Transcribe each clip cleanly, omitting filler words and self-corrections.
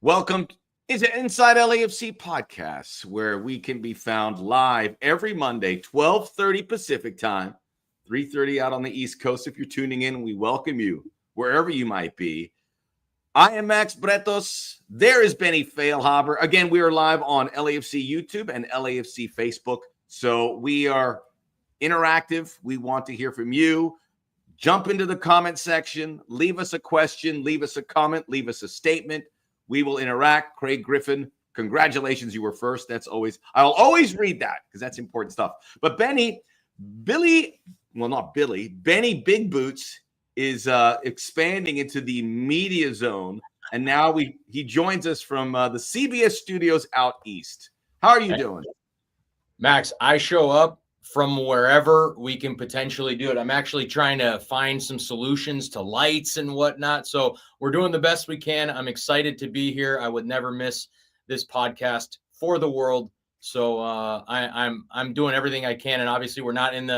Welcome to Inside LAFC Podcasts, where we can be found live every Monday, 12:30 Pacific time, 3:30 out on the East Coast. If you're tuning in, we welcome you wherever you might be. I am Max Bretos. There is Benny Feilhaber. Again, we are live on LAFC YouTube and LAFC Facebook. So we are interactive. We want to hear from you. Jump into the comment section. Leave us a question. Leave us a comment. Leave us a statement. We will interact. Craig Griffin, congratulations. You were first. I'll always read that because that's important stuff. But Benny Big Boots is expanding into the media zone. And now he joins us from the CBS studios out east. How are you doing? Max, I show up from wherever we can potentially do it. I'm actually trying to find some solutions to lights and whatnot. So we're doing the best we can. I'm excited to be here. I would never miss this podcast for the world. So I'm doing everything I can. And obviously we're not in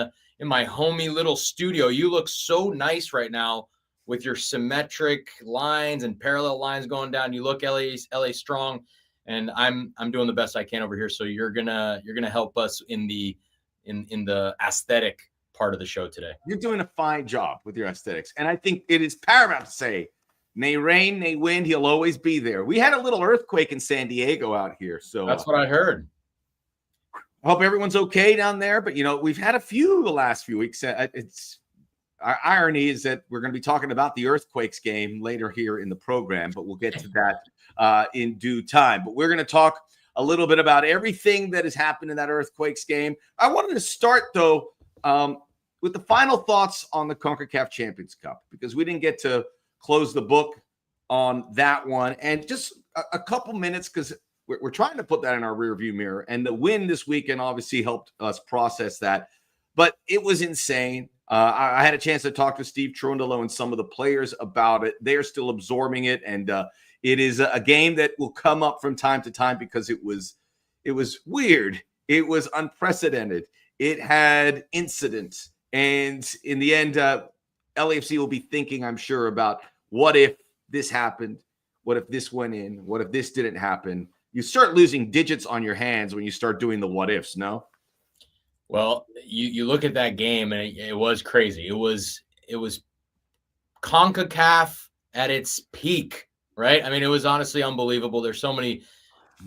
my homey little studio. You look so nice right now with your symmetric lines and parallel lines going down. You look LA strong, and I'm doing the best I can over here. So you're gonna help us in the aesthetic part of the show today. You're doing a fine job with your aesthetics. And I think it is paramount to say, may rain, may wind, he'll always be there. We had a little earthquake in San Diego out here. So that's what I heard. I hope everyone's okay down there. But, we've had a few the last few weeks. Our irony is that we're going to be talking about the Earthquakes game later here in the program, but we'll get to that in due time. But we're going to talk a little bit about everything that has happened in that Earthquakes game. I wanted to start, though, with the final thoughts on the CONCACAF Champions Cup, because we didn't get to close the book on that one. And just a couple minutes, because we're trying to put that in our rearview mirror. And the win this weekend obviously helped us process that. But it was insane. I had a chance to talk to Steve Cherundolo and some of the players about it. They're still absorbing it. And it is a game that will come up from time to time because it was weird. It was unprecedented. It had incidents. And in the end, LAFC will be thinking, I'm sure, about what if this happened? What if this went in? What if this didn't happen? You start losing digits on your hands when you start doing the what ifs, no? Well, you look at that game and it was crazy. It was CONCACAF at its peak, right? I mean, it was honestly unbelievable. There's so many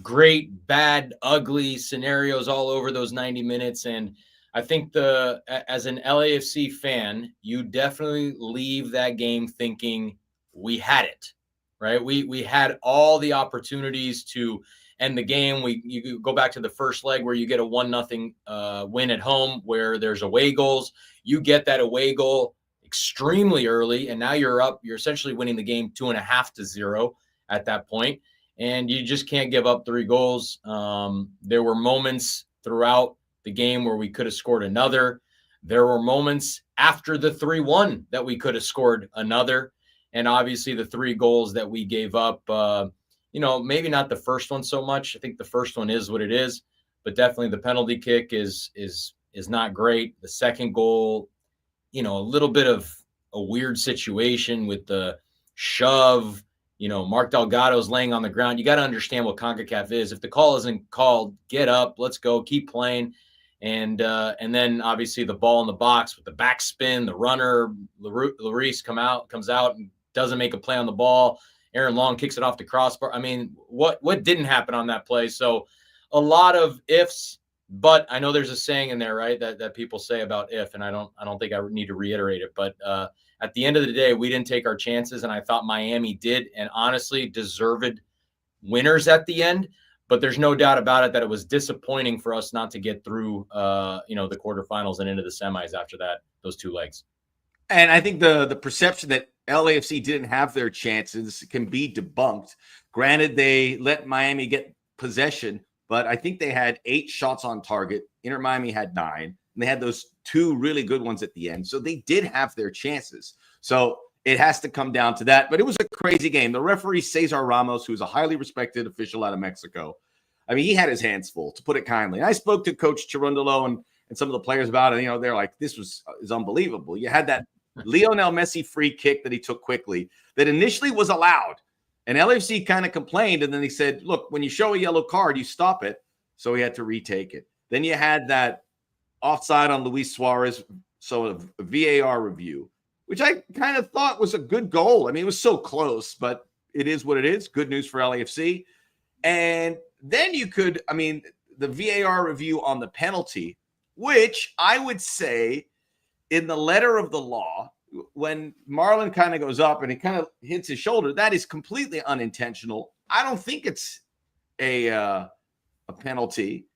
great, bad, ugly scenarios all over those 90 minutes. And I think as an LAFC fan, you definitely leave that game thinking we had it, right? We had all the opportunities to end the game. You go back to the first leg where you get a 1-0 win at home where there's away goals. You get that away goal extremely early, and now you're essentially winning the game 2.5-0 at that point, and you just can't give up 3 goals. There were moments throughout the game where we could have scored another. There were moments after the 3-1 that we could have scored another, and obviously the 3 goals that we gave up, maybe not the first one so much. I think the first one is what it is, but definitely the penalty kick is not great. The second goal, a little bit of a weird situation with the shove. Mark Delgado's laying on the ground. You got to understand what CONCACAF is. If the call isn't called, get up, let's go, keep playing. And then obviously the ball in the box with the backspin, the runner, Lloris comes out and doesn't make a play on the ball. Aaron Long kicks it off the crossbar. I mean, what didn't happen on that play? So a lot of ifs, but I know there's a saying in there, right, that people say about if, and I don't think I need to reiterate it. But at the end of the day, we didn't take our chances, and I thought Miami did, and honestly deserved winners at the end. But there's no doubt about it that it was disappointing for us not to get through, the quarterfinals and into the semis after those 2 legs. And I think the perception that LAFC didn't have their chances can be debunked. Granted, they let Miami get possession, but I think they had 8 shots on target. Inter Miami had 9, and they had those 2 really good ones at the end. So they did have their chances. So it has to come down to that. But it was a crazy game. The referee, Cesar Ramos, who's a highly respected official out of Mexico, I mean, he had his hands full, to put it kindly. And I spoke to Coach Cherundolo and some of the players about it. They're like, this is unbelievable. You had that Lionel Messi free kick that he took quickly that initially was allowed. And LAFC kind of complained, and then they said, look, when you show a yellow card, you stop it. So he had to retake it. Then you had that offside on Luis Suarez, so a VAR review, which I kind of thought was a good goal. I mean, it was so close, but it is what it is. Good news for LAFC. And then the VAR review on the penalty, which I would say in the letter of the law, when Marlon kind of goes up and he kind of hits his shoulder, that is completely unintentional. I don't think it's a penalty,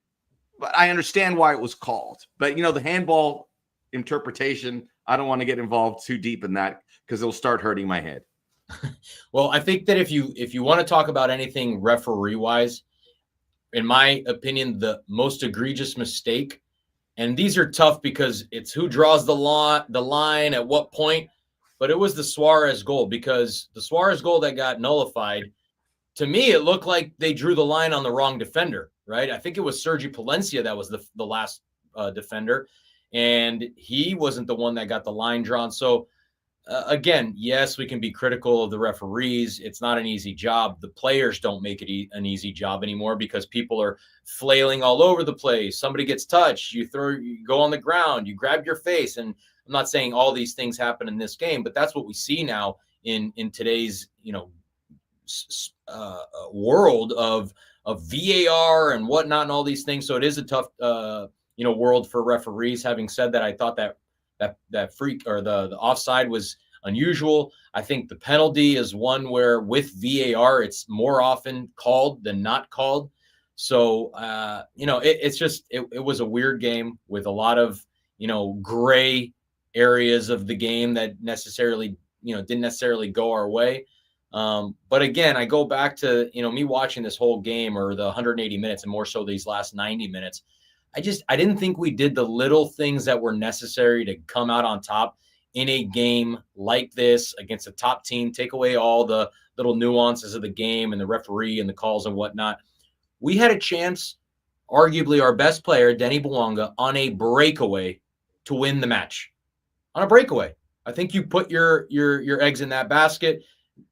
but I understand why it was called. But, the handball interpretation, I don't want to get involved too deep in that because it'll start hurting my head. Well, I think that if you want to talk about anything referee-wise, in my opinion, the most egregious mistake, and these are tough because it's who draws the line at what point, but it was the Suarez goal, because the Suarez goal that got nullified, to me, it looked like they drew the line on the wrong defender, right? I think it was Sergi Palencia that was the last defender, and he wasn't the one that got the line drawn. So, again, yes, we can be critical of the referees. It's not an easy job. The players don't make it an easy job anymore because people are flailing all over the place. Somebody gets touched, you go on the ground, you grab your face. And I'm not saying all these things happen in this game, but that's what we see now in today's, world of VAR and whatnot and all these things. So it is a tough, world for referees. Having said that, I thought that freak or the offside was unusual. I think the penalty is one where with VAR, it's more often called than not called. So, it was a weird game with a lot of, gray areas of the game that necessarily, didn't necessarily go our way. But again, I go back to, me watching this whole game or the 180 minutes and more so these last 90 minutes. I didn't think we did the little things that were necessary to come out on top in a game like this against a top team, take away all the little nuances of the game and the referee and the calls and whatnot. We had a chance, arguably our best player, Denny Bouanga, on a breakaway to win the match. On a breakaway. I think you put your eggs in that basket.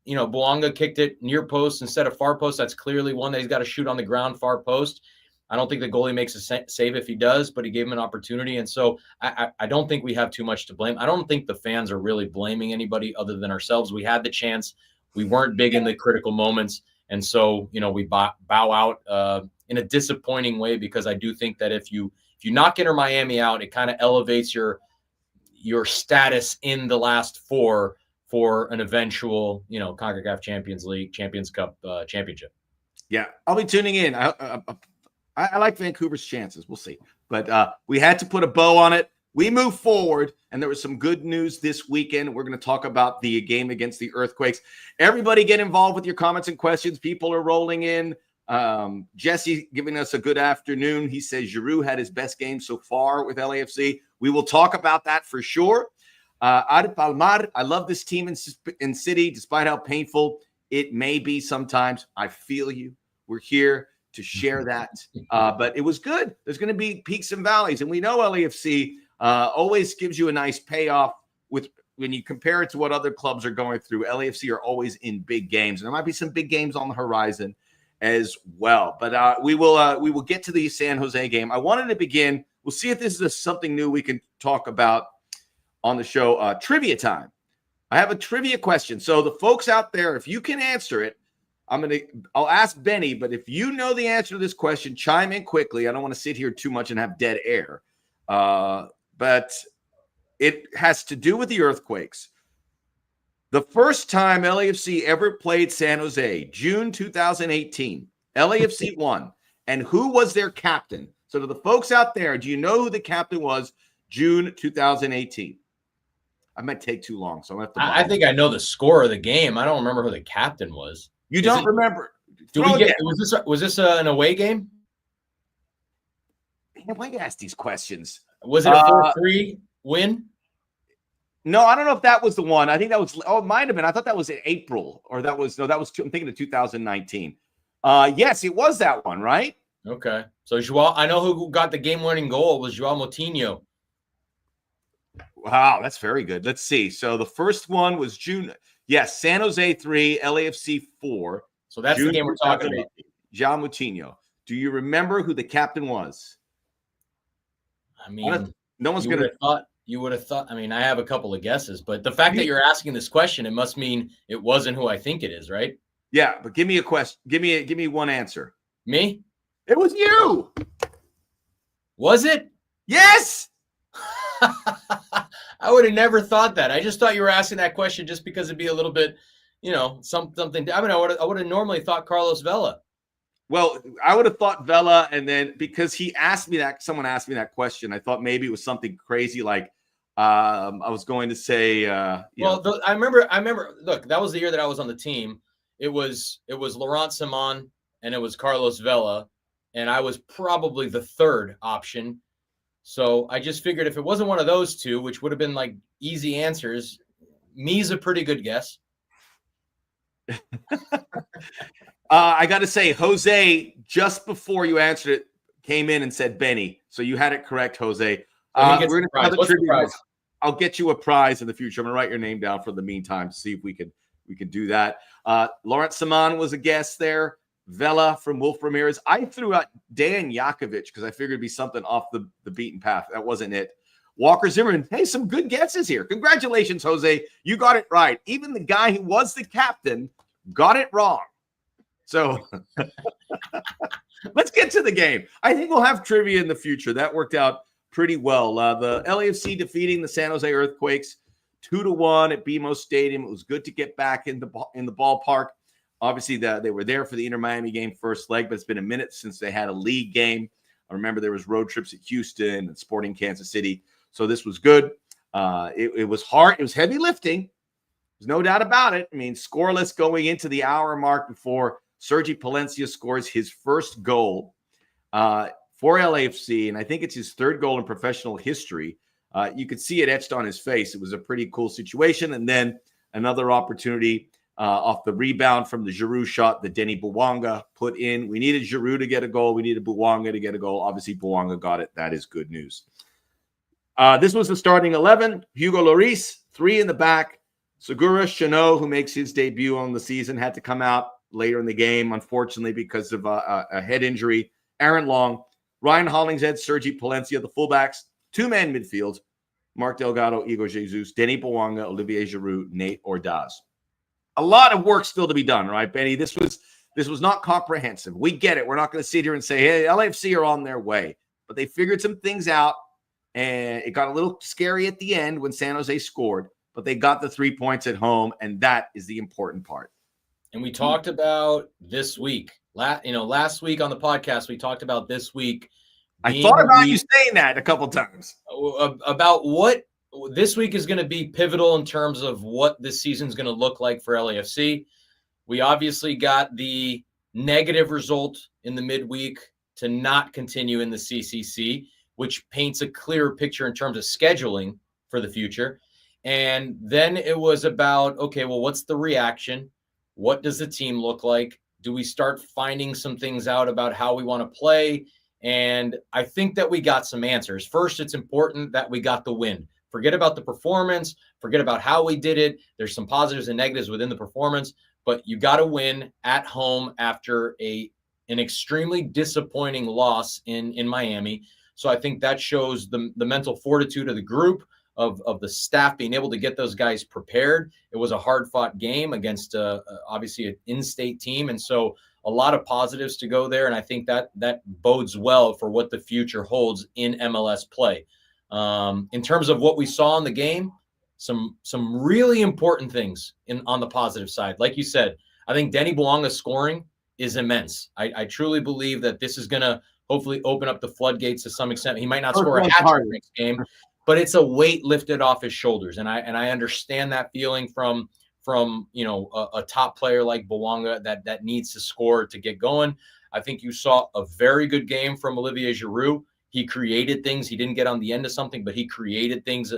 Bouanga kicked it near post instead of far post. That's clearly one that he's got to shoot on the ground, far post. I don't think the goalie makes a save if he does, but he gave him an opportunity. And so I don't think we have too much to blame. I don't think the fans are really blaming anybody other than ourselves. We had the chance. We weren't big in the critical moments. And so, we bow out in a disappointing way, because I do think that if you knock Inter Miami out, it kind of elevates your status in the last four for an eventual, CONCACAF Champions League, Champions Cup championship. Yeah, I'll be tuning in. I like Vancouver's chances. We'll see. But we had to put a bow on it. We move forward, and there was some good news this weekend. We're going to talk about the game against the Earthquakes. Everybody get involved with your comments and questions. People are rolling in. Jesse giving us a good afternoon. He says Giroud had his best game so far with LAFC. We will talk about that for sure. Ad Palmar, I love this team in City, despite how painful it may be sometimes. I feel you. We're here to share that. But it was good. There's going to be peaks and valleys. And we know LAFC always gives you a nice payoff when you compare it to what other clubs are going through. LAFC are always in big games. And there might be some big games on the horizon as well. But we will get to the San Jose game. I wanted to begin. We'll see if this is something new we can talk about on the show. Trivia time. I have a trivia question. So the folks out there, if you can answer it, I'll ask Benny, but if you know the answer to this question, chime in quickly. I don't want to sit here too much and have dead air. But it has to do with the Earthquakes. The first time LAFC ever played San Jose, June 2018, LAFC won. And who was their captain? So to the folks out there, do you know who the captain was June 2018? I might take too long, so I'm going to have to. I think I know the score of the game. I don't remember who the captain was. You don't remember? Was this an away game? Man, why do you ask these questions? Was it a 4-3 win? No, I don't know if that was the one. I think that was. Oh, it might have been. I thought that was in April, or that was. No, that was. I'm thinking of 2019. Yes, it was that one, right? Okay. So Joao, I know who got the game-winning goal. It was Joao Moutinho. Wow, that's very good. Let's see. So the first one was June Yes, San Jose 3, LAFC 4. So that's the game we're talking about. João Moutinho. Do you remember who the captain was? I mean, no one's going to. You would have thought. I mean, I have a couple of guesses, but the fact that you're asking this question, it must mean it wasn't who I think it is, right? Yeah, but give me a question. Give me one answer. Me? It was you. Was it? Yes. I would have never thought that. I just thought you were asking that question just because it'd be a little bit, something. I mean, I would have normally thought Carlos Vela. Well, I would have thought Vela, and then because someone asked me that question, I thought maybe it was something crazy like I was going to say. I remember. Look, that was the year that I was on the team. It was Laurent Simon and it was Carlos Vela, and I was probably the third option. So I just figured if it wasn't one of those two, which would have been like easy answers, me's a pretty good guess. I got to say, Jose, just before you answered it, came in and said Benny. So you had it correct, Jose. We're going to have the trivia. I'll get you a prize in the future. I'm going to write your name down for the meantime to see if we can do that. Laurent Simon was a guest there. Vela from Wolf Ramirez. I threw out Dan Jakovic because I figured it'd be something off the beaten path. That wasn't it. Walker Zimmerman. Hey, some good guesses here. Congratulations, Jose. You got it right. Even the guy who was the captain got it wrong. So let's get to the game. I think we'll have trivia in the future. That worked out pretty well. The LAFC defeating the San Jose Earthquakes 2-1 at BMO Stadium. It was good to get back in the ballpark. Obviously, they were there for the Inter Miami game first leg, but it's been a minute since they had a league game. I remember there was road trips at Houston and Sporting Kansas City. So this was good. It was hard. It was heavy lifting. There's no doubt about it. I mean, scoreless going into the hour mark before Sergi Palencia scores his first goal for LAFC, and I think it's his third goal in professional history. You could see it etched on his face. It was a pretty cool situation. And then another opportunity off the rebound from the Giroud shot that Denny Bouanga put in. We needed Giroud to get a goal. We needed Bouanga to get a goal. Obviously, Bouanga got it. That is good news. This was the starting 11. Hugo Lloris, 3 in the back. Segura Chanot, who makes his debut on the season, had to come out later in the game, unfortunately, because of a head injury. Aaron Long, Ryan Hollingshead, Sergi Palencia, the fullbacks, 2-man midfield, Mark Delgado, Igor Jesus, Denny Bouanga, Olivier Giroud, Nate Ordaz. A lot of work still to be done, right, Benny? This was not comprehensive. We get it. We're not going to sit here and say, hey, LAFC are on their way. But they figured some things out, and it got a little scary at the end when San Jose scored. But they got the 3 points at home, and that is the important part. And we talked about this week. Last week on the podcast, we talked about this week. I thought about you saying that a couple times. About what this week is going to be pivotal in terms of what this season is going to look like for LAFC. We obviously got the negative result in the midweek to not continue in the CCC, which paints a clearer picture in terms of scheduling for the future. And then it was about, okay, well, what's the reaction? What does the team look like? Do we start finding some things out about how we want to play? And I think that we got some answers. First, it's important that we got the win. Forget about the performance. Forget about how we did it. There's some positives and negatives within the performance, but you got to win at home after an extremely disappointing loss in Miami. So I think that shows the mental fortitude of the group, of the staff being able to get those guys prepared. It was a hard-fought game against obviously an in-state team, and so a lot of positives to go there, and I think that bodes well for what the future holds in MLS play. In terms of what we saw in the game, some really important things on the positive side. Like you said, I think Denny Bouanga's scoring is immense. I truly believe that this is going to hopefully open up the floodgates to some extent. He might not score a hat-trick next game, but it's a weight lifted off his shoulders, and I understand that feeling from a top player like Bouanga that needs to score to get going. I think you saw a very good game from Olivier Giroud. He created things. He didn't get on the end of something, but he created things.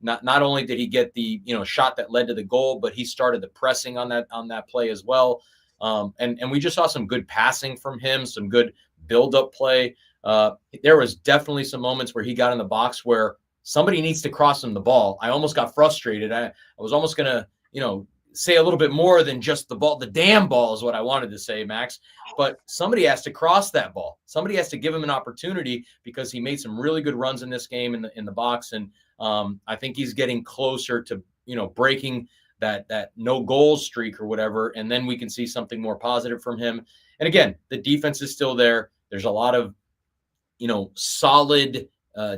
Not only did he get the shot that led to the goal, but he started the pressing on that play as well. And we just saw some good passing from him, some good build-up play. There was definitely some moments where he got in the box where somebody needs to cross him the ball. I almost got frustrated. I was almost going to, say a little bit more than just the ball. The damn ball is what I wanted to say, Max. But somebody has to cross that ball. Somebody has to give him an opportunity, because he made some really good runs in this game in the box. And I think he's getting closer to, breaking that no goals streak or whatever. And then we can see something more positive from him. And again, the defense is still there. There's a lot of, solid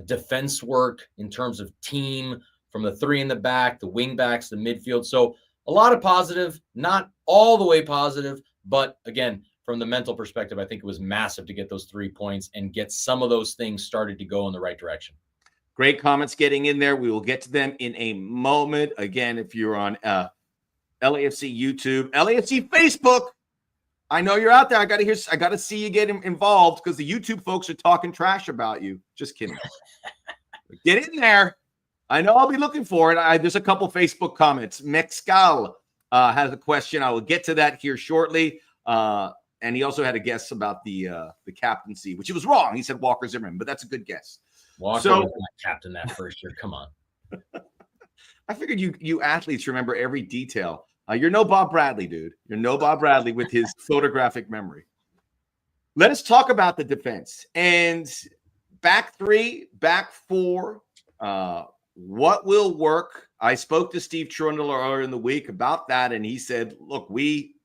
defense work in terms of team from the three in the back, the wing backs, the midfield. So a lot of positive, not all the way positive, but again, from the mental perspective, I think it was massive to get those 3 points and get some of those things started to go in the right direction. Great comments getting in there. We will get to them in a moment. Again, if you're on LAFC YouTube, LAFC Facebook, I know you're out there. I got to see you get involved, because the YouTube folks are talking trash about you. Just kidding. Get in there. I know I'll be looking for it. There's a couple Facebook comments. Mexcal has a question. I will get to that here shortly. And he also had a guess about the captaincy, which he was wrong. He said Walker Zimmerman, but that's a good guess. Walker was not captain that first year. Come on. I figured you athletes remember every detail. You're no Bob Bradley, dude. You're no Bob Bradley with his photographic memory. Let us talk about the defense. And back three, back four, what will work? I spoke to Steve Trundle earlier in the week about that, and he said, look, we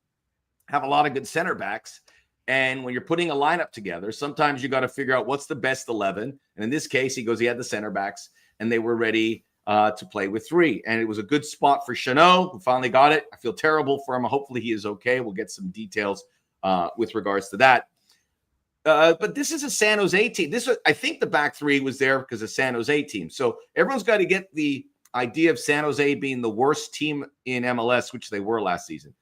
have a lot of good center backs, and when you're putting a lineup together, sometimes you got to figure out what's the best 11. And in this case, he goes, he had the center backs, and they were ready to play with three. And it was a good spot for Chanot, who finally got it. I feel terrible for him. Hopefully he is okay. We'll get some details with regards to that. But this is a San Jose team. I think the back three was there because of San Jose team. So everyone's got to get the idea of San Jose being the worst team in MLS, which they were last season.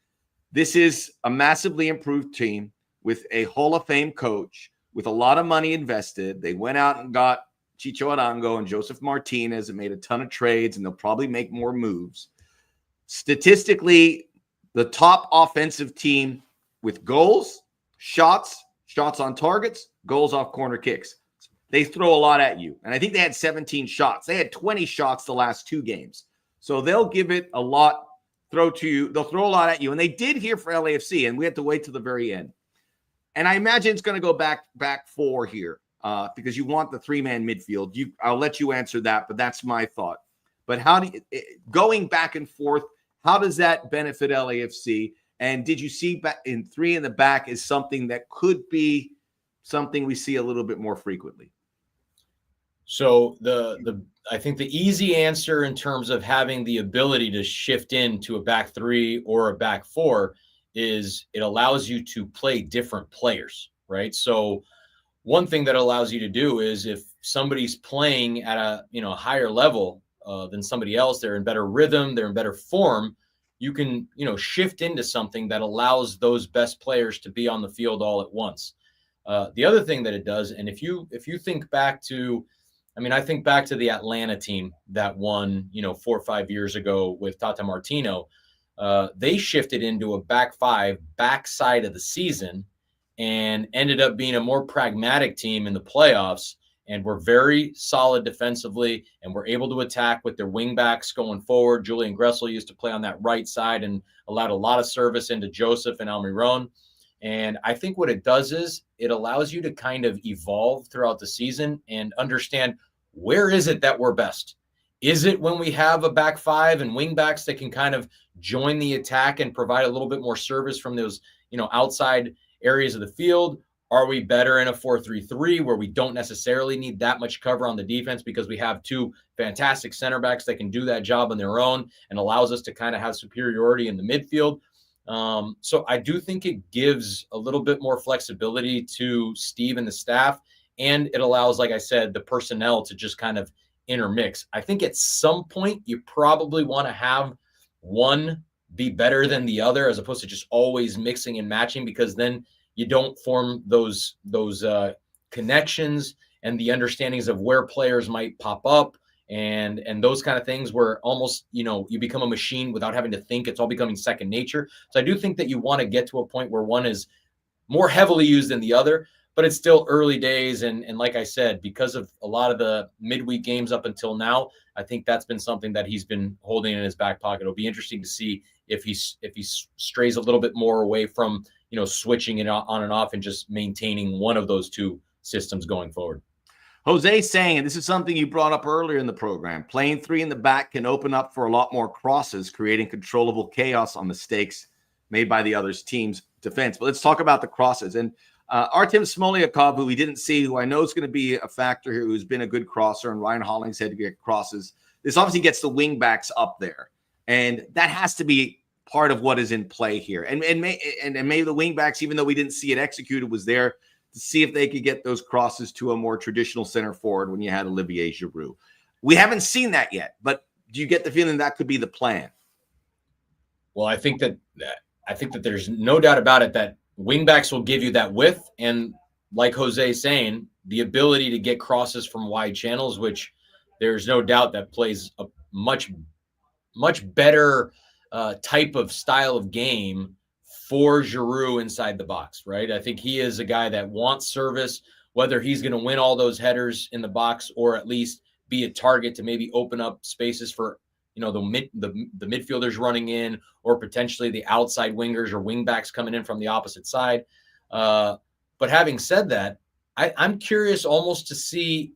This is a massively improved team with a Hall of Fame coach with a lot of money invested. They went out and got Chicho Arango and Joseph Martinez and made a ton of trades, and they'll probably make more moves. Statistically, the top offensive team with goals, shots on targets, goals off corner kicks. They throw a lot at you. And I think they had 17 shots. They had 20 shots the last two games. So they'll give it a lot, throw to you. They'll throw a lot at you. And they did here for LAFC, and we had to wait till the very end. And I imagine it's going to go back four here because you want the three-man midfield. I'll let you answer that, but that's my thought. But going back and forth, how does that benefit LAFC? And did you see in three in the back is something that could be something we see a little bit more frequently? So I think the easy answer in terms of having the ability to shift into a back three or a back four is it allows you to play different players, right? So one thing that allows you to do is if somebody's playing at a higher level than somebody else, they're in better rhythm, they're in better form, you can shift into something that allows those best players to be on the field all at once. The other thing that it does, and if you think back to, I think back to the Atlanta team that won 4 or 5 years ago with Tata Martino. They shifted into a back five backside of the season and ended up being a more pragmatic team in the playoffs, and were very solid defensively and were able to attack with their wing backs going forward. Julian Gressel used to play on that right side and allowed a lot of service into Joseph and Almiron. And I think what it does is it allows you to kind of evolve throughout the season and understand, where is it that we're best? Is it when we have a back five and wing backs that can kind of join the attack and provide a little bit more service from those, outside areas of the field? Are we better in a 4-3-3 where we don't necessarily need that much cover on the defense because we have two fantastic center backs that can do that job on their own and allows us to kind of have superiority in the midfield? So I do think it gives a little bit more flexibility to Steve and the staff, and it allows, like I said, the personnel to just kind of intermix. I think at some point you probably want to have one be better than the other as opposed to just always mixing and matching, because then you don't form those connections and the understandings of where players might pop up and those kind of things, where almost, you become a machine without having to think. It's all becoming second nature. So I do think that you want to get to a point where one is more heavily used than the other, but it's still early days. And like I said, because of a lot of the midweek games up until now, I think that's been something that he's been holding in his back pocket. It'll be interesting to see if he strays a little bit more away from, switching it on and off and just maintaining one of those two systems going forward. Jose saying, and this is something you brought up earlier in the program, playing three in the back can open up for a lot more crosses, creating controllable chaos on mistakes made by the other team's defense. But let's talk about the crosses. And Artem Smoliakov, who we didn't see, who I know is going to be a factor here, who's been a good crosser, and Ryan Hollingshead to get crosses. This obviously gets the wing backs up there. And that has to be part of what is in play here. And maybe the wing backs, even though we didn't see it executed, was there to see if they could get those crosses to a more traditional center forward when you had Olivier Giroud. We haven't seen that yet, but do you get the feeling that could be the plan? Well, I think that there's no doubt about it that wingbacks will give you that width, and like Jose is saying, the ability to get crosses from wide channels, which there's no doubt that plays a much better type of style of game for Giroud inside the box, right? I think he is a guy that wants service, whether he's going to win all those headers in the box or at least be a target to maybe open up spaces for, the midfielders running in, or potentially the outside wingers or wingbacks coming in from the opposite side. But having said that, I'm curious almost to see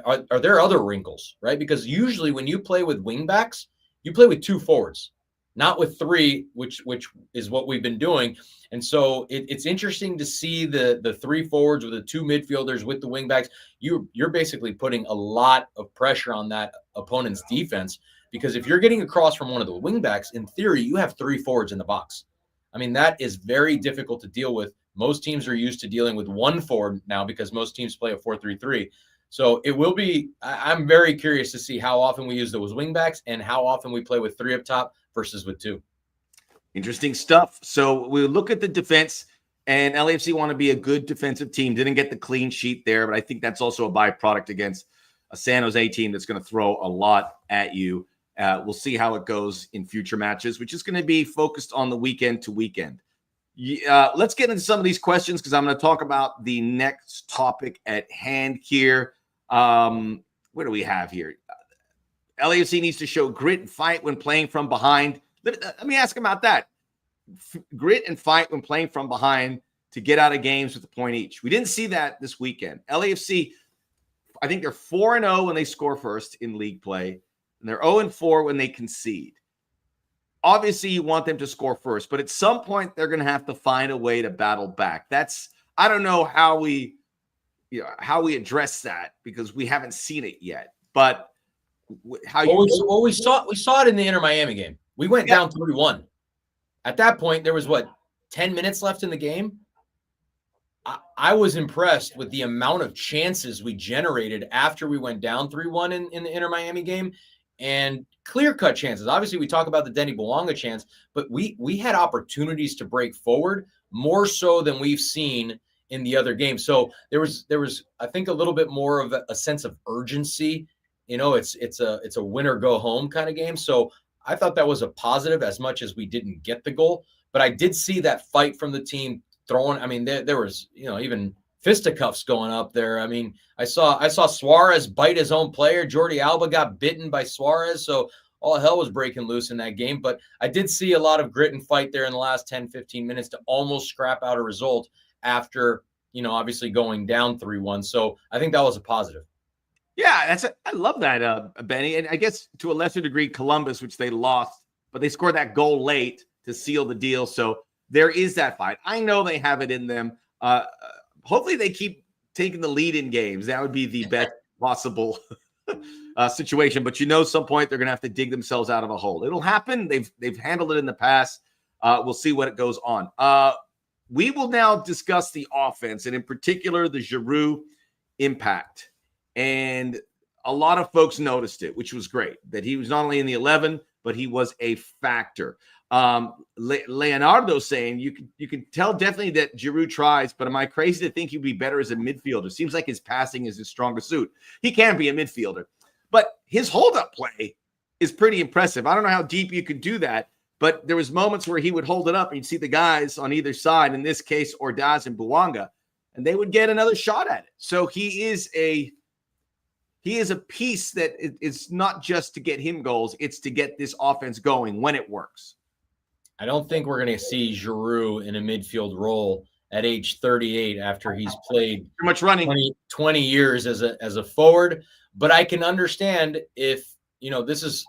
are there other wrinkles, right? Because usually when you play with wingbacks, you play with two forwards, not with three, which is what we've been doing. And so it's interesting to see the three forwards with the two midfielders with the wingbacks. You're basically putting a lot of pressure on that opponent's defense, because if you're getting across from one of the wingbacks, in theory, you have three forwards in the box. I mean, that is very difficult to deal with. Most teams are used to dealing with one forward now because most teams play a 4-3-3. So it will be – I'm very curious to see how often we use those wingbacks and how often we play with three up top versus with two. Interesting stuff. So we look at the defense, and LAFC want to be a good defensive team. Didn't get the clean sheet there, but I think that's also a byproduct against a San Jose team that's going to throw a lot at you. We'll see how it goes in future matches, which is going to be focused on the weekend to weekend. Let's get into some of these questions because I'm going to talk about the next topic at hand here. What do we have here? LAFC needs to show grit and fight when playing from behind. Let me ask about that. Grit and fight when playing from behind to get out of games with a point each. We didn't see that this weekend. LAFC, I think they're 4-0 when they score first in league play, and they're 0-4 when they concede. Obviously, you want them to score first, but at some point, they're going to have to find a way to battle back. I don't know how we address that because we haven't seen it yet. But we saw it in the Inter Miami game. We went down 3-1. At that point, there was 10 minutes left in the game. I was impressed with the amount of chances we generated after we went down 3-1 in the Inter Miami game, and clear-cut chances. Obviously, we talk about the Denny Bouanga chance, but we had opportunities to break forward more so than we've seen in the other games. So there was I think a little bit more of a sense of urgency. It's a win or go home kind of game. So I thought that was a positive as much as we didn't get the goal. But I did see that fight from the team throwing. I mean, there was even fisticuffs going up there. I mean, I saw Suarez bite his own player. Jordi Alba got bitten by Suarez. So all hell was breaking loose in that game. But I did see a lot of grit and fight there in the last 10, 15 minutes to almost scrap out a result after, obviously going down 3-1. So I think that was a positive. Yeah, I love that, Benny. And I guess to a lesser degree, Columbus, which they lost, but they scored that goal late to seal the deal. So there is that fight. I know they have it in them. Hopefully they keep taking the lead in games. That would be the best possible situation. But some point they're going to have to dig themselves out of a hole. It'll happen. They've handled it in the past. We'll see what it goes on. We will now discuss the offense, and in particular, the Giroud impact. And a lot of folks noticed it, which was great, that he was not only in the 11, but he was a factor. Leonardo saying you can tell definitely that Giroud tries, but am I crazy to think he'd be better as a midfielder? Seems like his passing is his strongest suit. He can be a midfielder, but his hold-up play is pretty impressive. I don't know how deep you could do that, but there was moments where he would hold it up and you'd see the guys on either side, in this case, Ordaz and Bouanga, and they would get another shot at it. So he is a piece that it's not just to get him goals, it's to get this offense going when it works. I don't think we're going to see Giroud in a midfield role at age 38 after he's played Too much running. 20 years as a forward. But I can understand if, this is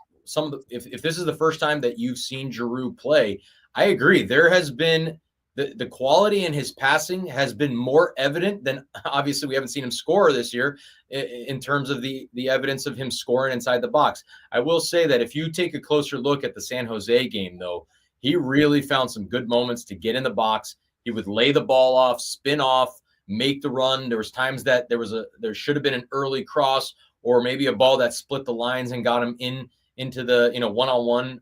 if this is the first time that you've seen Giroud play. I agree. There has been the quality in his passing has been more evident than, obviously we haven't seen him score this year in terms of the evidence of him scoring inside the box. I will say that if you take a closer look at the San Jose game, though, he really found some good moments to get in the box. He would lay the ball off, spin off, make the run. There was times that there should have been an early cross or maybe a ball that split the lines and got him into the one-on-one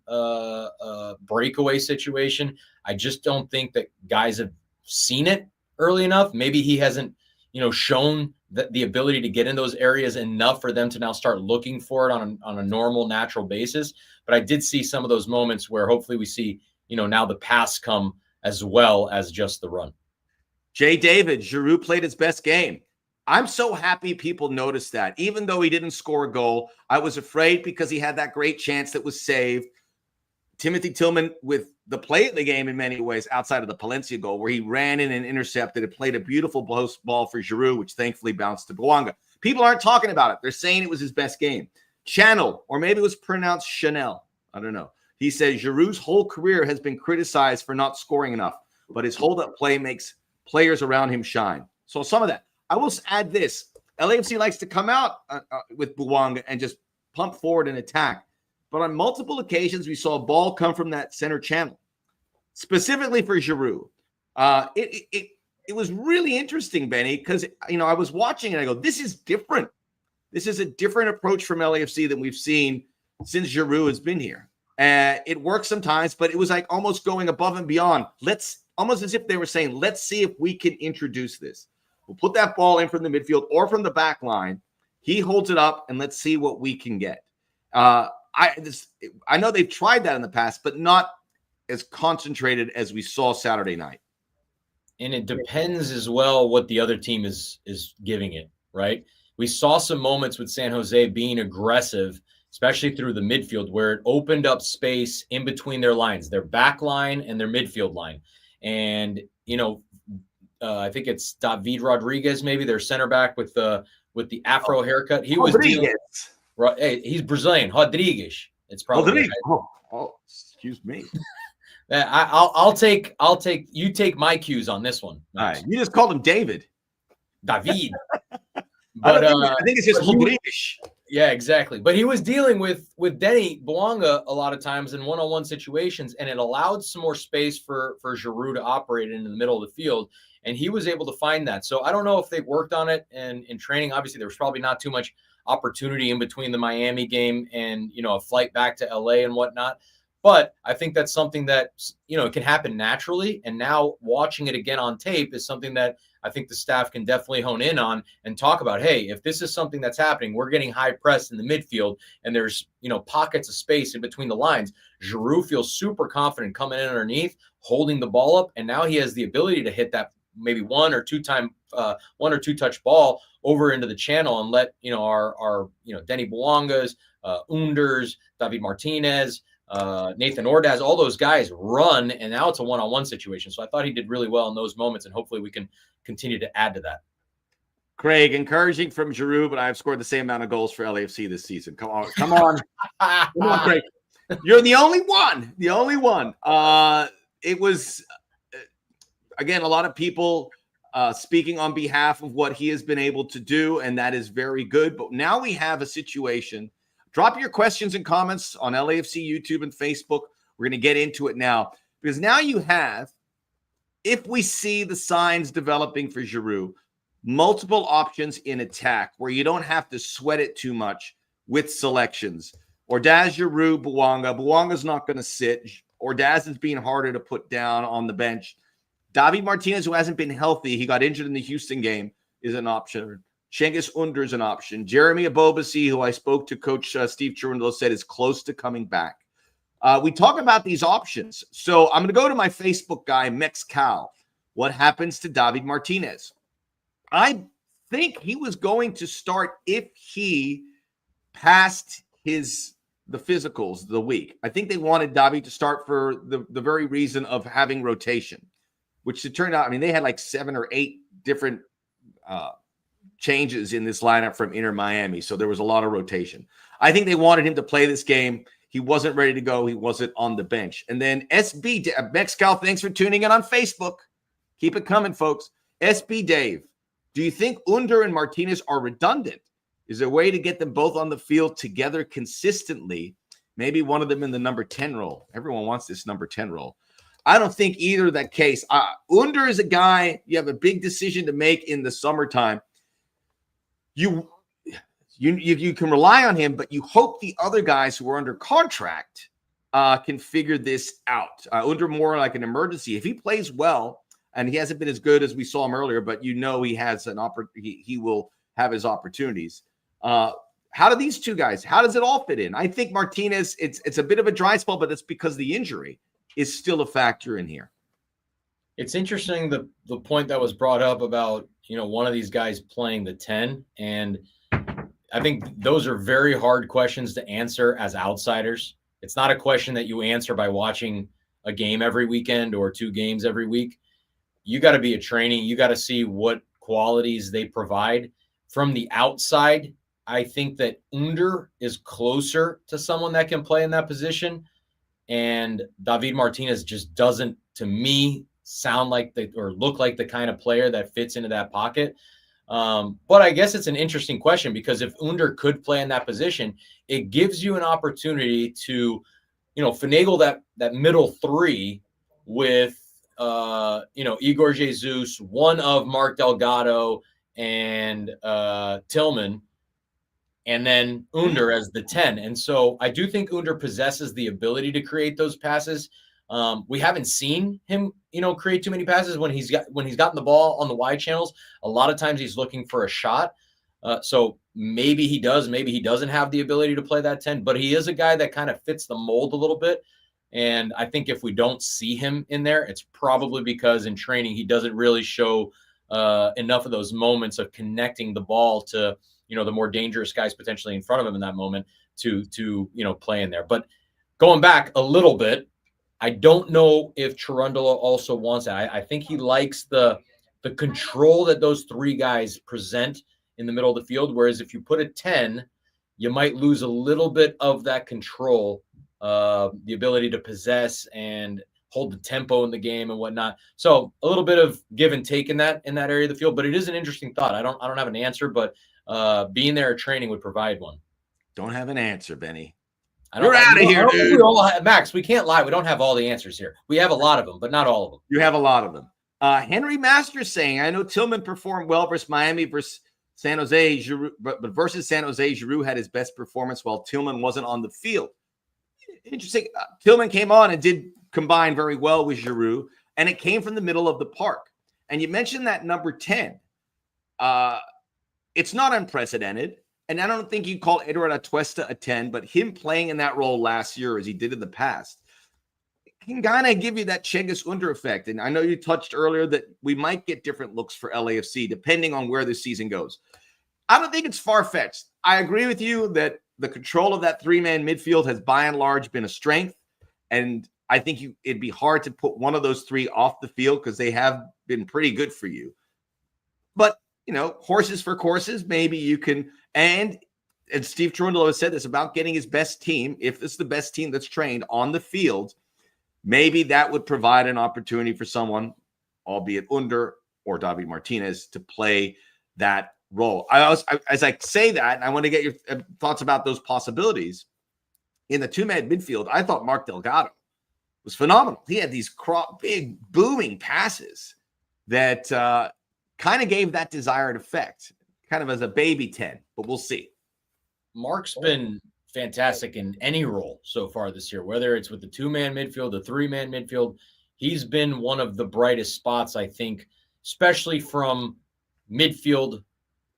breakaway situation. I just don't think that guys have seen it early enough. Maybe he hasn't shown the ability to get in those areas enough for them to now start looking for it on a normal, natural basis. But I did see some of those moments where hopefully we see now the pass come as well as just the run. Jay David, Giroud played his best game. I'm so happy people noticed that. Even though he didn't score a goal, I was afraid because he had that great chance that was saved. Timothy Tillman with the play of the game in many ways outside of the Palencia goal where he ran in and intercepted. It played a beautiful post ball for Giroud, which thankfully bounced to Bouanga. People aren't talking about it. They're saying it was his best game. Channel, or maybe it was pronounced Chanel. I don't know. He says Giroud's whole career has been criticized for not scoring enough, but his hold-up play makes players around him shine. So some of that. I will add this. LAFC likes to come out with Bouanga and just pump forward and attack. But on multiple occasions, we saw a ball come from that center channel, specifically for Giroud. It was really interesting, Benny, because, I was watching and I go, this is different. This is a different approach from LAFC than we've seen since Giroud has been here. It works sometimes, but it was like almost going above and beyond. Almost as if they were saying, let's see if we can introduce this. We'll put that ball in from the midfield or from the back line. He holds it up, and let's see what we can get. I know they've tried that in the past, but not as concentrated as we saw Saturday night. And it depends as well what the other team is giving it, right? We saw some moments with San Jose being aggressive, especially through the midfield, where it opened up space in between their lines, their back line and their midfield line. And, I think it's David Rodriguez, maybe their center back with the Afro haircut. He was he's Brazilian. Rodriguez. It's probably excuse me. I'll take you take my cues on this one. All right. You just called him David. David. But I think it's just Rodriguez. Yeah, exactly. But he was dealing with Denny Bouanga a lot of times in one-on-one situations, and it allowed some more space for Giroud to operate in the middle of the field, and he was able to find that. So I don't know if they worked on it in training. Obviously, there was probably not too much opportunity in between the Miami game and, a flight back to LA and whatnot. But I think that's something that, it can happen naturally. And now watching it again on tape is something that I think the staff can definitely hone in on and talk about. Hey, if this is something that's happening, we're getting high press in the midfield and there's, pockets of space in between the lines. Giroud feels super confident coming in underneath, holding the ball up. And now he has the ability to hit that maybe one or two touch ball over into the channel and let, our Denny Bouangas, Unders, David Martinez, Nathan Ordaz, all those guys run, and now it's a one-on-one situation. So I thought he did really well in those moments, and hopefully we can continue to add to that. Craig, encouraging from Giroud, but I've scored the same amount of goals for LAFC this season. Come on. Come on, Craig. You're the only one. The only one. It was, again, a lot of people speaking on behalf of what he has been able to do, and that is very good. But now we have a situation. Drop your questions and comments on LAFC YouTube and Facebook. We're going to get into it now because now you have, if we see the signs developing for Giroud, multiple options in attack where you don't have to sweat it too much with selections. Ordaz, Giroud, Bouanga. Bouanga's not going to sit. Ordaz is being harder to put down on the bench. David Martinez, who hasn't been healthy, he got injured in the Houston game, is an option. Cengiz Under is an option. Jeremy Abobasi, who I spoke to Coach Steve Cherundolo, said is close to coming back. We talk about these options. So I'm going to go to my Facebook guy, Mexcal. What happens to David Martinez? I think he was going to start if he passed his the physicals, the week. I think they wanted Davi to start for the very reason of having rotation, which it turned out, I mean, they had like 7 or 8 different changes in this lineup from Inter Miami. So there was a lot of rotation. I think they wanted him to play this game. He wasn't ready to go. He wasn't on the bench. And then SB, Mexcal, thanks for tuning in on Facebook. Keep it coming, folks. SB Dave, do you think Under and Martinez are redundant? Is there a way to get them both on the field together consistently? Maybe one of them in the number 10 role. Everyone wants this number 10 role. I don't think either of that case. Under is a guy, you have a big decision to make in the summertime. You can rely on him, but you hope the other guys who are under contract can figure this out. Under more like an emergency. If he plays well, and he hasn't been as good as we saw him earlier, but you know he has an he will have his opportunities. How do these two guys? How does it all fit in? I think Martinez. It's a bit of a dry spell, but it's because the injury is still a factor in here. It's interesting the point that was brought up about one of these guys playing the 10, and I think those are very hard questions to answer as outsiders. It's not a question that you answer by watching a game every weekend or 2 games every week. You got to be a trainee. You got to see what qualities they provide. From the outside, I think that Under is closer to someone that can play in that position. And David Martinez just doesn't, to me, sound like or look like the kind of player that fits into that pocket. But I guess it's an interesting question, because if Under could play in that position, it gives you an opportunity to, finagle that middle 3 with, Igor Jesus, one of Mark Delgado and Tillman, and then Under as the 10. And so I do think Under possesses the ability to create those passes. We haven't seen him, create too many passes when he's gotten the ball on the wide channels. A lot of times he's looking for a shot. So maybe he does, maybe he doesn't have the ability to play that 10, but he is a guy that kind of fits the mold a little bit. And I think if we don't see him in there, it's probably because in training he doesn't really show enough of those moments of connecting the ball to, the more dangerous guys potentially in front of him in that moment to play in there. But going back a little bit, I don't know if Cherundolo also wants that. I think he likes the control that those 3 guys present in the middle of the field, whereas if you put a 10, you might lose a little bit of that control, the ability to possess and hold the tempo in the game and whatnot. So a little bit of give and take in that area of the field, but it is an interesting thought. I don't have an answer, but being there at training would provide one. Don't have an answer, Benny. You're out of here, dude. We all have, Max, we can't lie. We don't have all the answers here. We have a lot of them, but not all of them. You have a lot of them. Henry Masters saying, I know Tillman performed well versus Miami versus San Jose, Giroud, but versus San Jose, Giroud had his best performance while Tillman wasn't on the field. Interesting. Tillman came on and did combine very well with Giroud, and it came from the middle of the park. And you mentioned that number 10. It's not unprecedented. And I don't think you call Eduardo Atuesta a 10, but him playing in that role last year as he did in the past can kind of give you that Cengiz Under effect. And I know you touched earlier that we might get different looks for LAFC depending on where the season goes. I don't think it's far-fetched. I agree with you that the control of that 3-man midfield has by and large been a strength. And I think it'd be hard to put one of those 3 off the field because they have been pretty good for you. But, horses for courses, maybe you can. And Steve Cherundolo has said this about getting his best team. If it's the best team that's trained on the field, maybe that would provide an opportunity for someone, albeit Under or David Martinez, to play that role. As I say that, I want to get your thoughts about those possibilities. In the 2-man midfield, I thought Mark Delgado was phenomenal. He had these big booming passes that kind of gave that desired effect, kind of as a baby 10, but we'll see. Mark's been fantastic in any role so far this year, whether it's with the 2-man midfield, the 3-man midfield. He's been one of the brightest spots, I think, especially from midfield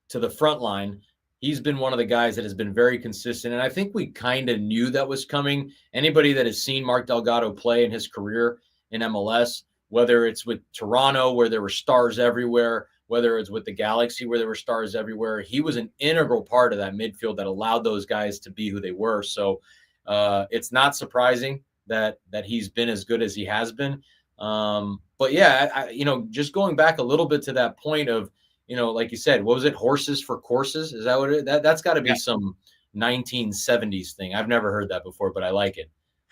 to the front line. He's been one of the guys that has been very consistent, and I think we kind of knew that was coming. Anybody that has seen Mark Delgado play in his career in MLS, whether it's with Toronto, where there were stars everywhere, whether it's with the Galaxy, where there were stars everywhere, he was an integral part of that midfield that allowed those guys to be who they were. So it's not surprising that he's been as good as he has been. But yeah, just going back a little bit to that point of, like you said, what was it? Horses for courses? Is that what that's got to be some 1970s thing. I've never heard that before, but I like it.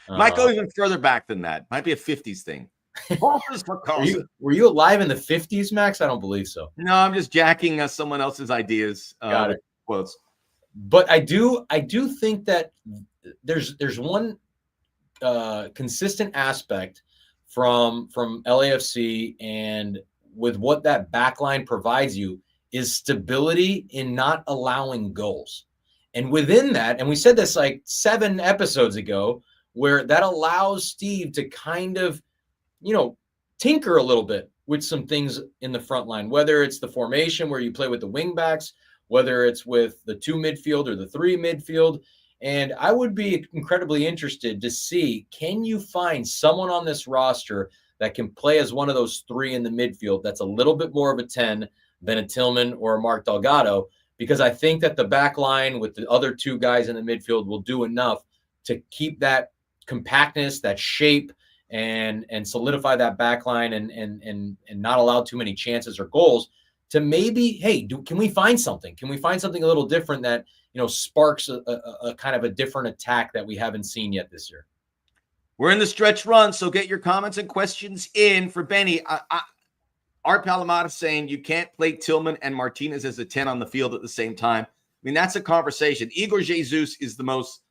Might go even further back than that. Might be a 50s thing. Horses for courses. Were you alive in the 50s, Max? I don't believe so. No, I'm just jacking someone else's ideas. Got it. Quotes. But I do think that there's one consistent aspect from LAFC, and with what that backline provides you is stability in not allowing goals. And within that, and we said this like 7 episodes ago, where that allows Steve to kind of, tinker a little bit with some things in the front line, whether it's the formation where you play with the wing backs, whether it's with the 2 midfield or the 3 midfield. And I would be incredibly interested to see, can you find someone on this roster that can play as one of those 3 in the midfield that's a little bit more of a 10 than a Tillman or a Mark Delgado? Because I think that the back line with the other 2 guys in the midfield will do enough to keep that compactness, that shape, and solidify that back line and not allow too many chances or goals to maybe, hey, can we find something? Can we find something a little different that, sparks a kind of a different attack that we haven't seen yet this year? We're in the stretch run, so get your comments and questions in for Benny. Art Palomata saying you can't play Tillman and Martinez as a 10 on the field at the same time. I mean, that's a conversation. Igor Jesus is the most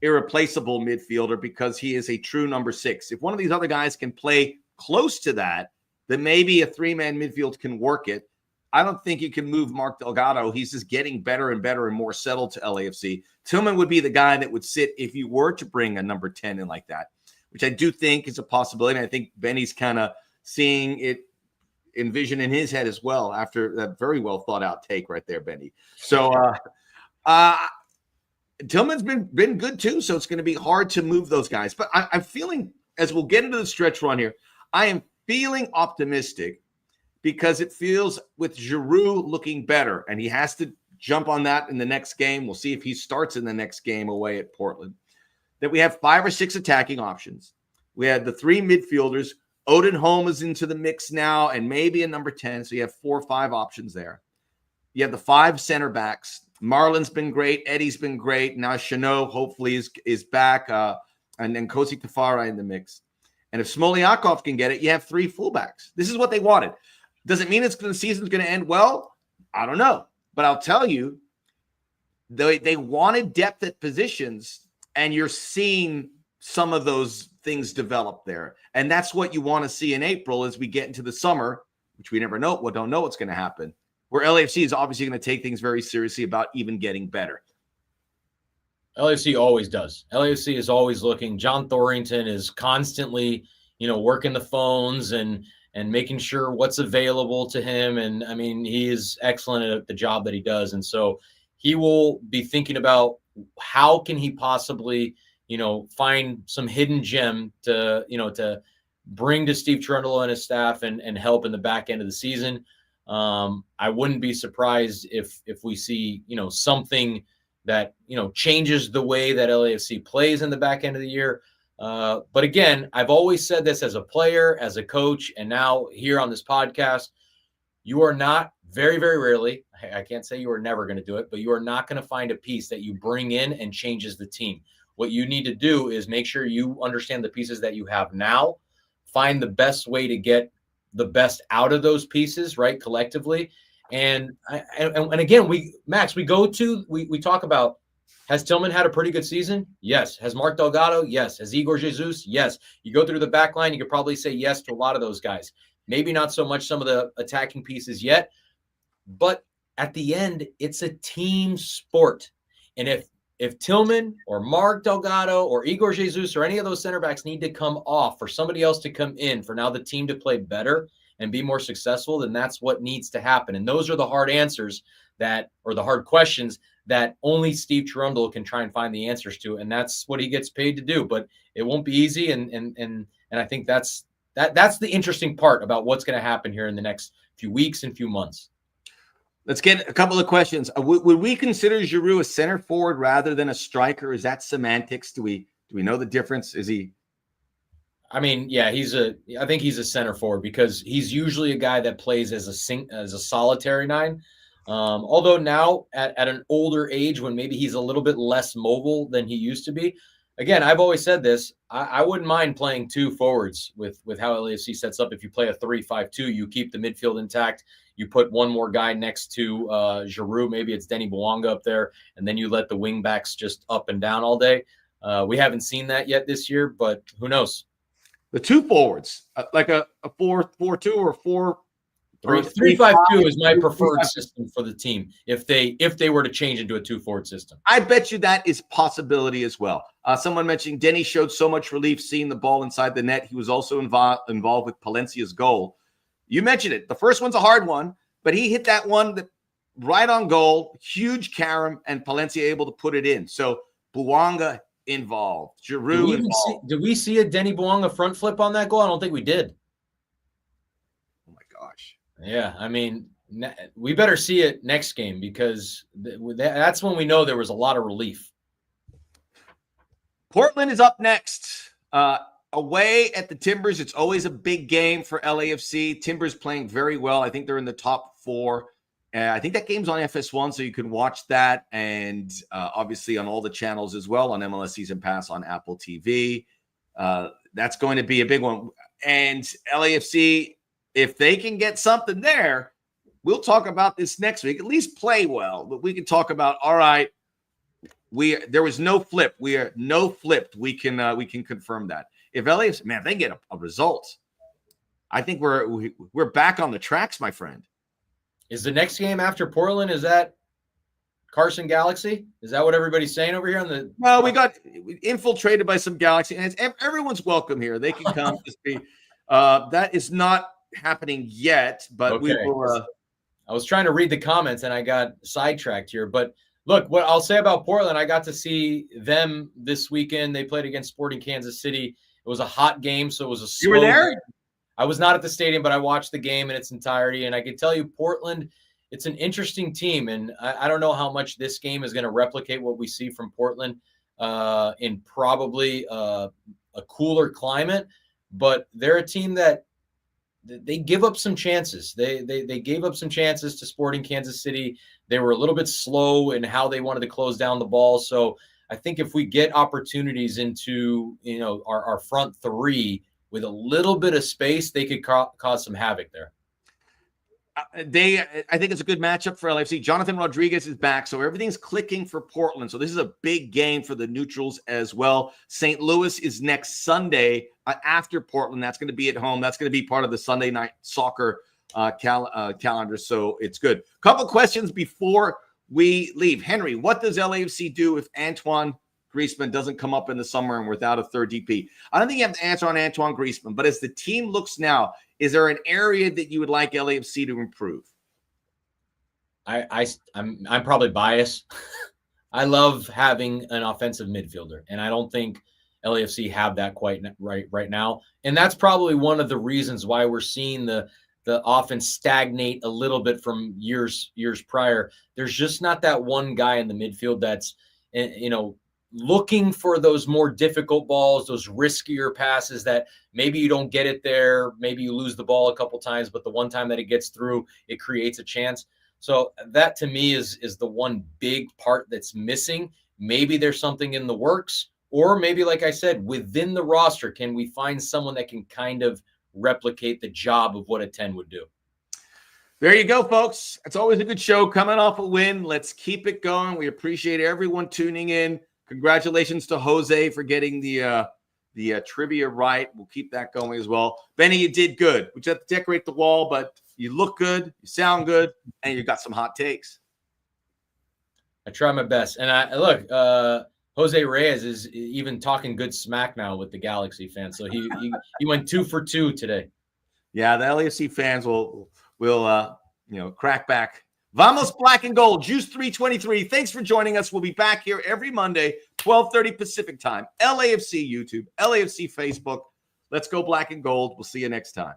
irreplaceable midfielder because he is a true number 6. If one of these other guys can play close to that, then maybe a 3-man midfield can work it. I don't think you can move Mark Delgado. He's just getting better and better and more settled to LAFC. Tillman would be the guy that would sit if you were to bring a number 10 in like that, which I do think is a possibility. And I think Benny's kind of seeing it envision in his head as well after that very well thought out take right there, Benny. So Tillman's been good too, so it's going to be hard to move those guys. But I'm feeling, as we'll get into the stretch run here, I am feeling optimistic because it feels with Giroud looking better, and he has to jump on that in the next game. We'll see if he starts in the next game away at Portland. That we have 5 or 6 attacking options. We had the 3 midfielders. Odin Holm is into the mix now, and maybe a number 10, so you have 4 or 5 options there. You have the 5 center backs. Marlon's been great. Eddie's been great. Now Chanot hopefully is back, and then Kosi Tafara in the mix. And if Smoliakov can get it, you have 3 fullbacks. This is what they wanted. Does it mean the season's going to end well? I don't know. But I'll tell you, they wanted depth at positions, and you're seeing some of those things develop there. And that's what you want to see in April as we get into the summer, which we never know. We don't know what's going to happen. Where LAFC is obviously going to take things very seriously about even getting better. LAFC always does. LAFC is always looking. John Thorrington is constantly, working the phones and making sure what's available to him. And I mean, he is excellent at the job that he does. And so he will be thinking about how can he possibly, find some hidden gem to bring to Steve Cherundolo and his staff and help in the back end of the season. I wouldn't be surprised if we see, something that, changes the way that LAFC plays in the back end of the year. But again, I've always said this as a player, as a coach, and now here on this podcast, you are not very, very rarely, I can't say you are never going to do it, but you are not going to find a piece that you bring in and changes the team. What you need to do is make sure you understand the pieces that you have now, find the best way to get the best out of those pieces, right, collectively. And again, we talk about, has Tillman had a pretty good season? Yes. Has Mark Delgado? Yes. Has Igor Jesus? Yes. You go through the back line, you could probably say yes to a lot of those guys. Maybe not so much some of the attacking pieces yet, but at the end, it's a team sport. And if Tillman or Mark Delgado or Igor Jesus or any of those center backs need to come off for somebody else to come in for now the team to play better and be more successful, then that's what needs to happen. And those are the hard answers or the hard questions that only Steve Cherundolo can try and find the answers to. And that's what he gets paid to do, but it won't be easy. And I think that's the interesting part about what's going to happen here in the next few weeks and few months. Let's get a couple of questions. Would we consider Giroud a center forward rather than a striker? Is that semantics? Do we Do we know the difference? Is he? I mean, yeah, I think he's a center forward because he's usually a guy that plays as a solitary 9. Although now at an older age, when maybe he's a little bit less mobile than he used to be. Again, I've always said this. I wouldn't mind playing 2 forwards with how LAFC sets up. If you play a 3-5-2, you keep the midfield intact. You put one more guy next to Giroud. Maybe it's Denny Bouanga up there, and then you let the wing backs just up and down all day. We haven't seen that yet this year, but who knows? The 2 forwards, like a 4-4-2 or 3-5-2 is my preferred system for the team if they were to change into a 2-forward system. I bet you that is possibility as well. Someone mentioned Denny showed so much relief seeing the ball inside the net. He was also involved with Palencia's goal. You mentioned it. The first one's a hard one, but he hit that one right on goal. Huge carom, and Palencia able to put it in. So Bouanga involved. Giroud involved. Did we see a Denny Bouanga front flip on that goal? I don't think we did. Oh my gosh. Yeah, I mean, we better see it next game because that's when we know there was a lot of relief. Portland is up next. Away at the Timbers. It's always a big game for LAFC. Timbers playing very well. I think they're in the top 4. I think that game's on FS1, so you can watch that, and obviously on all the channels as well, on MLS Season Pass, on Apple TV. That's going to be a big one. And LAFC, if they can get something there, we'll talk about this next week. At least play well, but we can talk about, all right, there was no flip. We are no flipped. We can confirm that. If LAFC, man, if they get a result, I think we're back on the tracks, my friend. Is the next game after Portland, is that Carson Galaxy? Is that what everybody's saying over here on the? Well, we got infiltrated by some Galaxy, and everyone's welcome here. They can come. Just be. That is not happening yet, but okay. We will. I was trying to read the comments and I got sidetracked here. But look, what I'll say about Portland, I got to see them this weekend. They played against Sporting Kansas City. It was a hot game, so it was a slow. You were there? Game. I was not at the stadium, but I watched the game in its entirety, and I can tell you Portland, it's an interesting team, and I don't know how much this game is going to replicate what we see from Portland in probably a cooler climate, but they're a team that they give up some chances. They gave up some chances to Sporting Kansas City. They were a little bit slow in how they wanted to close down the ball, so I think if we get opportunities into our front 3 with a little bit of space, they could cause some havoc there. I think it's a good matchup for LAFC. Jonathan Rodriguez is back, so everything's clicking for Portland. So this is a big game for the neutrals as well. St. Louis is next Sunday after Portland. That's going to be at home. That's going to be part of the Sunday night soccer calendar, so it's good. Couple questions before we leave. Henry, what does LAFC do if Antoine Griezmann doesn't come up in the summer and without a third DP? I don't think you have to answer on Antoine Griezmann, but as the team looks now, is there an area that you would like LAFC to improve? I'm probably biased. I love having an offensive midfielder, and I don't think LAFC have that quite right now. And that's probably one of the reasons why we're seeing the offense stagnate a little bit from years prior. There's just not that one guy in the midfield that's looking for those more difficult balls, those riskier passes that maybe you don't get it there. Maybe you lose the ball a couple times, but the one time that it gets through, it creates a chance. So that to me is the one big part that's missing. Maybe there's something in the works, or maybe, like I said, within the roster, can we find someone that can kind of replicate the job of what a 10 would do? There you go, folks. It's always a good show coming off a win. Let's keep it going. We appreciate everyone tuning in. Congratulations to Jose for getting the trivia right. We'll keep that going as well. Benny, you did good. We just have to decorate the wall, but you look good, you sound good, and you got some hot takes. I try my best. And I look, Jose Reyes is even talking good smack now with the Galaxy fans. So he went 2 for 2 today. Yeah, the LAFC fans will crack back. Vamos Black and Gold, Juice 323. Thanks for joining us. We'll be back here every Monday, 12:30 Pacific time. LAFC YouTube, LAFC Facebook. Let's go Black and Gold. We'll see you next time.